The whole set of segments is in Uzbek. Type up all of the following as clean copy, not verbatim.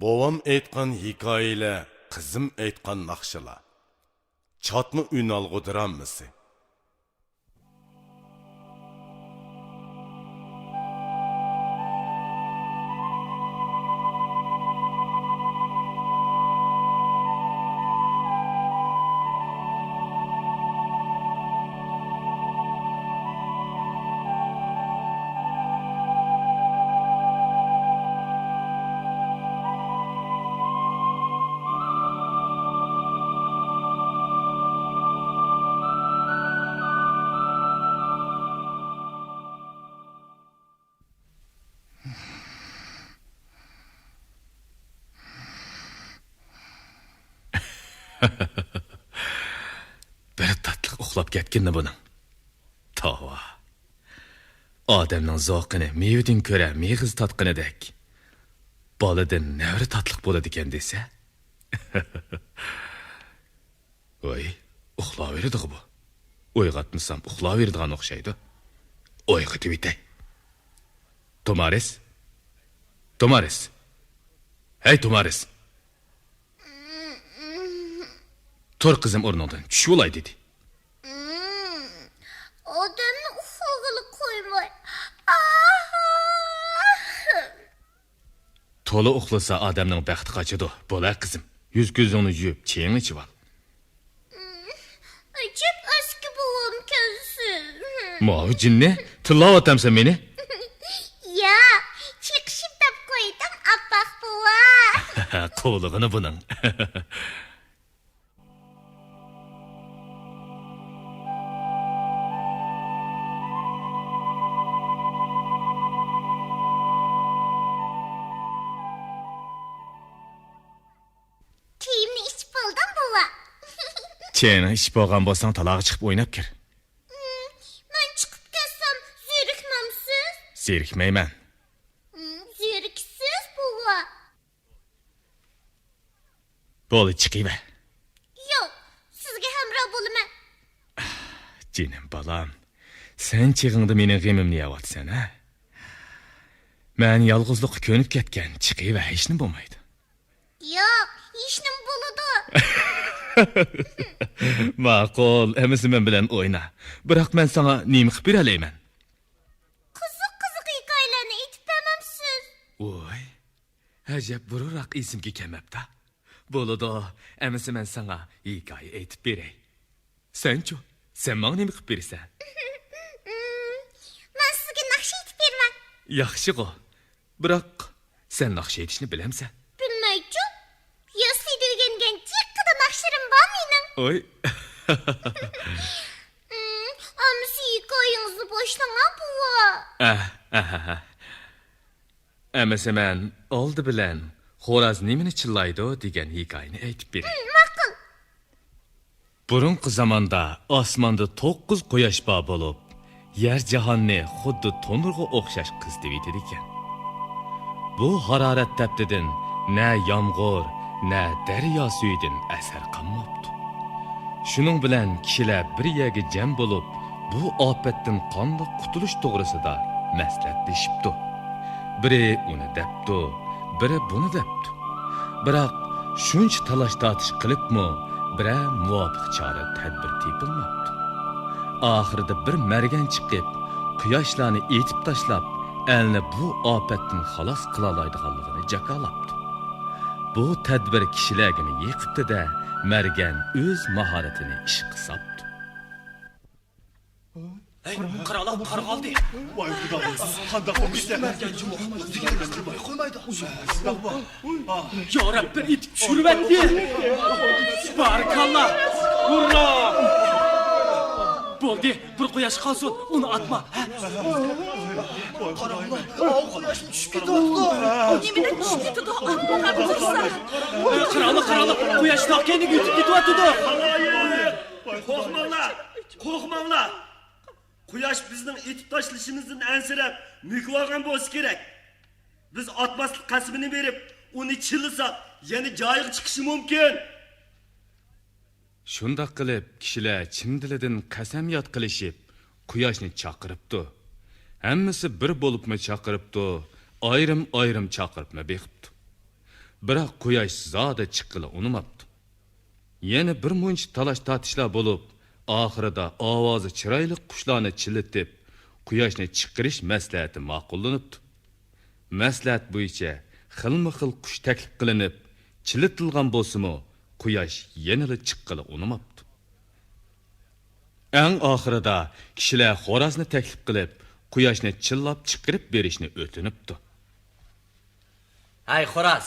Bovam aytgan hikoyalar, qizim aytgan naqshalar. Çatma ünal qo'diranmisi? Bir tatlı uxlab ketkinni buning. Tova. Odamning zoqini mevdan ko'ra meg'iz tatqinidek. Boladan navri tatliq bo'ladi ekan desa. Voy, uxlaverdi bu. Uyg'otmasam uxlaverdigan o'xshaydi. Uyg'otib bitay. Tomaris? Tomaris. Hey Tomaris. Tur kızım ornundan, tuş olay dedi. Odamni uxlag'ili qo'ymay. To'la uxlasa odamning baxti qochadi. Bo'lar qizim. Yuz ko'zingni yuvib, chang ichib ol. Ajab eski bolam kelsin. Mo'vi jinni, tilovatamsan meni? Ya, chiqishib deb qo'ydim, apaq buva. Qo'lig'ini buning. Kiyimni ichib oldim buva. Cheni ichib olgan bo'lsang, talog'i chiqib o'ynab kir. Men chiqib ketsam, zerikmamsiz? Zerikmayman. Zeriksiz buva. Bo'li chiqiver. Yo'q, sizga hamroh bo'laman. Jinim balam, sen chig'ingda mening g'imimni yeyapsan, ha? Men yolg'izlikqa ko'nib ketgan, chiqiver, hech nima bo'lmaydi. Yo'q, ishnim bo'ladi. Ma'qul, emisi men bilan o'yna. Biroq men sana nima qilib beralayman? Qiziq hikoyalarni aytib bermamsiz? Voy, ajab burroq esimga kelmabdi. Bo'ladi, emisi men sana hikoya aytib beray. Sen-chi, sen menga nima qilib berasan? Men sizga naqsh aytib berman. Yaxshi-ku. Biroq sen naqsh aytishni bilamsan. Bilmaychi? Yo'si degangan jiqqida naqshlarim bor mening. Oy. Amsi hikoyangizni boshlang buva. Emisi men oldi bilan xo'roz nimani chillaydi degan hikoyani aytib beray. Ma'qul. Burunqi zamonda osmonda 9 quyosh bor bo'lib, yer jahonni xuddi to'nirga o'xshash qizitib yetadi ekan. Bu harorat taptidan na yomg'ir, na daryo suyidan asar qolmabdi. Shuning bilan kishilar bir yerga jam bo'lib, bu ofatdan qanday qutulish to'g'risida maslahatlashibdi. Biri uni debdi, biri buni debdi. Biroq shuncha talash tortish qilibmi, bira muvofiq chora tadbir tepilmabdi. Oxirida bir margan chiqib, quyoshlarni etib tashlab, elni bu ofatdan xalos qila oladiganligini jakolabdi. Bu tadbir kishilarga yiqibdi-da, margan o'z mahoratini ish qilsabdi. Qiraloq qarg'oldi. Voy xudoyim, qanday o'qishlar qo'ymaydi. Yo Rabbim itib tushiribdi. Barakalloh. Hurra! Bo'ldi, bir quyosh qolsin, uni atma. Voy xudoyim, Quyoshni tushib ketdi. Nimani tushib ketdi? Atma qilsa. Qiraloq, quyosh taqeni yutib ketyapti. Qo'rqmanglar. Quyosh bizning etib tashlashimizdan ansirab, mukib olgan bo'lsa kerak. Biz atmaslik qasmini berib, uni chilisak, yana joyiga chiqishi mumkin. Shundoq qilib, kishilar chin dilidan qasamyod qilishib, quyoshni chaqiribdi. Hammasi bir bo'libmi chaqiribdi, ayrim-ayrim chaqiribmi beqibdi. Biroq quyosh zoda chiqqili unimabdi. Yana bir muncha talash tatishlar bo'lib, oxirida ovozi chiroyli qushlarni chilitib, quyoshni chiqarish maslahati ma'qullanibdi. Maslahat bo'yicha xilma-xil qush taklif qilinib, chilitilgan bo'lsa-mu, quyosh yanada chiqqili unimabdi. Eng oxirida kishilar xo'rozni taklif qilib, quyoshni chillab chiqarib berishni o'tinibdi. Hay xo'roz,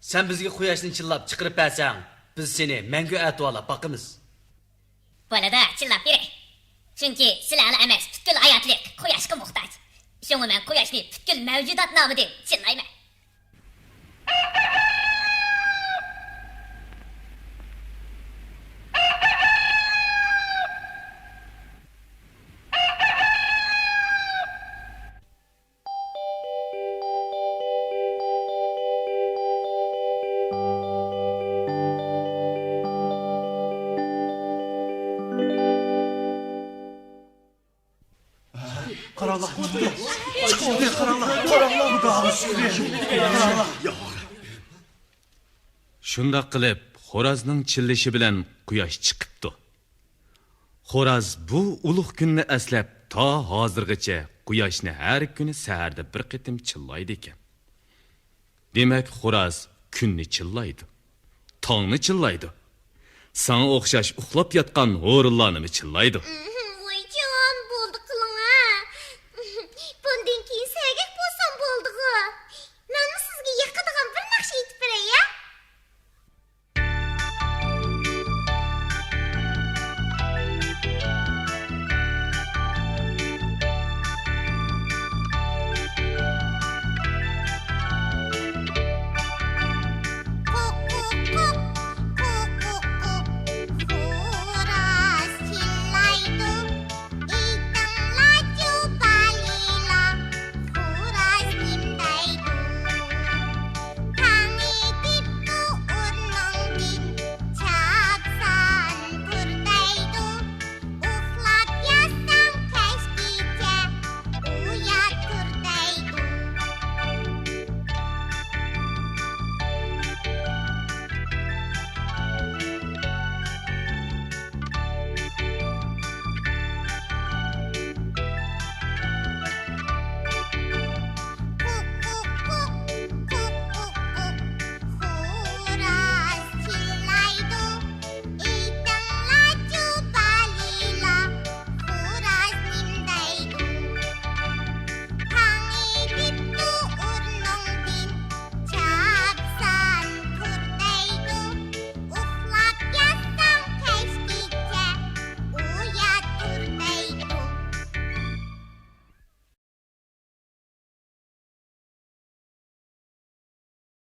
sen bizga quyoshni chillab chiqarib bersang, biz seni mangu atvolab boqamiz. Bo'ladi, chillab beray. Chunki sizlarni emas, butkul hayotlik quyoshga muhtoj. Shunga men quyoshni butkul mavjudot nomi deb chillayman. Karanlık. Çıkıldı karanlık. Karanlık. Daha şükür. Karanlık. Shunda qilib, xo'rozning chillishi bilan quyosh chiqibdi. Xo'roz bu ulug' kunni aslab, to hozirgacha quyoshni har kuni saharda bir qitim chillaydi ekan. Demak, xo'roz kunni chillaydi, tongni chillaydi. Sana o'xshash uxlab yotgan o'rinlarni chillaydi.